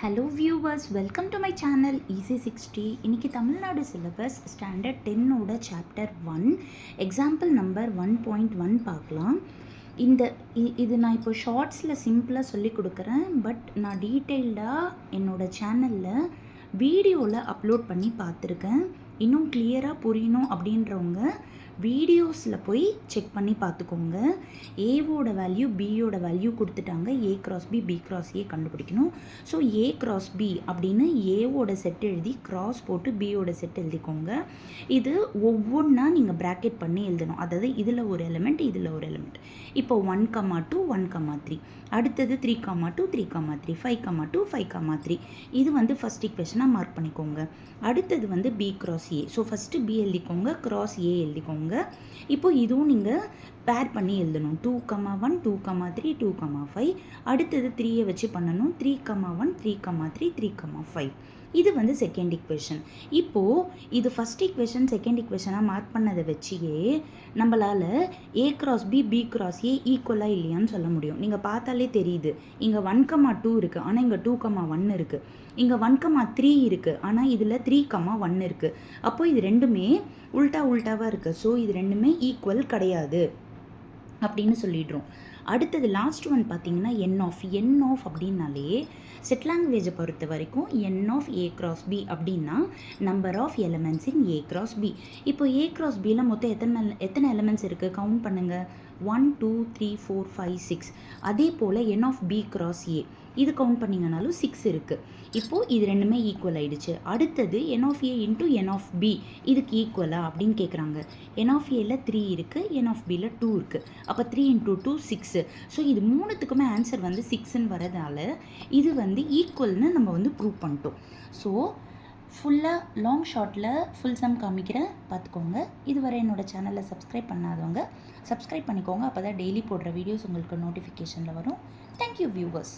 Hello viewers, welcome to my channel easy 60. இன்றைக்கி Tamil Nadu syllabus standard 10ஓட chapter 1 example number 1.1 பார்க்கலாம். இது நான் இப்போ ஷார்ட்ஸில் சிம்பிளாக சொல்லி கொடுக்குறேன். பட் நான் டீட்டெயில்டாக என்னோடய சேனலில் வீடியோவில் அப்லோட் பண்ணி பார்த்துருக்கேன். இன்னும் கிளியராக புரியணும் அப்படின்றவங்க வீடியோஸில் போய் செக் பண்ணி பார்த்துக்கோங்க. ஏவோட வேல்யூ பியோட வேல்யூ கொடுத்துட்டாங்க. A cross B, B cross A கண்டுபிடிக்கணும். ஸோ ஏ கிராஸ் பி அப்படின்னு ஏவோட செட் எழுதி கிராஸ் போட்டு பியோட செட் எழுதிக்கோங்க. இது ஒவ்வொன்றா நீங்கள் ப்ராக்கெட் பண்ணி எழுதணும். அதாவது இதில் ஒரு எலிமெண்ட், இதில் ஒரு எலிமெண்ட். இப்போ 1,2 1,3, அடுத்தது 3,2 3,3, 5,2 5,3. இது வந்து ஃபஸ்ட் ஈக்குவேஷனாக மார்க் பண்ணிக்கோங்க. அடுத்தது B cross A. So first B எழுதிக்கோங்க, கிராஸ் ஏ எழுதிக்கோங்க. இப்போ இதுவும் நீங்கள் பேர் பண்ணி எழுதணும். 2,1 2,3 2,5. அடுத்தது 3யை வச்சு பண்ணணும். 3,1 3,3 3,5. இது செகண்ட் ஈக்குவேஷன். இப்போது இது ஃபஸ்ட் ஈக்குவேஷன் செகண்ட் ஈக்குவேஷனாக மார்க் பண்ணதை வச்சியே நம்மளால் A cross B, B cross A ஈக்குவலாக இல்லையான்னு சொல்ல முடியும். நீங்கள் பார்த்தாலே தெரியுது. இங்கே 1,2 இருக்குது, ஆனால் இங்கே 2,1 இருக்குது. இங்கே 1,3 இருக்குது, ஆனால் இதில் 3,1 இருக்குது. அப்போது இது ரெண்டுமே உல்ட்டாவாக இருக்குது. ஸோ இது ரெண்டுமே ஈக்குவல் கிடையாது அப்படின்னு சொல்லிடுறோம். அடுத்தது லாஸ்ட் ஒன் பார்த்தீங்கன்னா என் ஆஃப் அப்படின்னாலே செட் லாங்குவேஜை பொறுத்த வரைக்கும் n of A cross B அப்படின்னா number of elements in A cross B. இப்போ ஏ கிராஸ் பியில் மொத்தம் எத்தனை எலிமெண்ட்ஸ் இருக்குது கவுண்ட் பண்ணுங்கள். 1 2 3 4 5 6. அதே போல் என் ஆஃப் பி கிராஸ் ஏ இது கவுண்ட் பண்ணிங்கனாலும் 6 இருக்குது. இப்போது இது ரெண்டுமே ஈக்குவல் ஆகிடுச்சு. அடுத்தது n of A into n of B இதுக்கு ஈக்குவலா அப்படின்னு கேட்குறாங்க. என் ஆஃப் ஏல 3 இருக்குது, என் ஆஃப் பியில் 2 இருக்குது. அப்போ 3 × 2 6. ஸோ இது மூணுத்துக்குமே ஆன்சர் 6ன்னு வரதால இது ஈக்குவல்னு நம்ம ப்ரூவ் பண்ணிட்டோம். ஸோ ஃபுல்லாக லாங் ஷார்ட்டில் ஃபுல் சம் காமிக்கிறேன், பார்த்துக்கோங்க. இதுவரை என்னோடய சேனலில் சப்ஸ்கிரைப் பண்ணாதவங்க சப்ஸ்கிரைப் பண்ணிக்கோங்க. அப்போ தான் டெய்லி போடுற வீடியோஸ் உங்களுக்கு நோட்டிஃபிகேஷனில் வரும். Thank you viewers.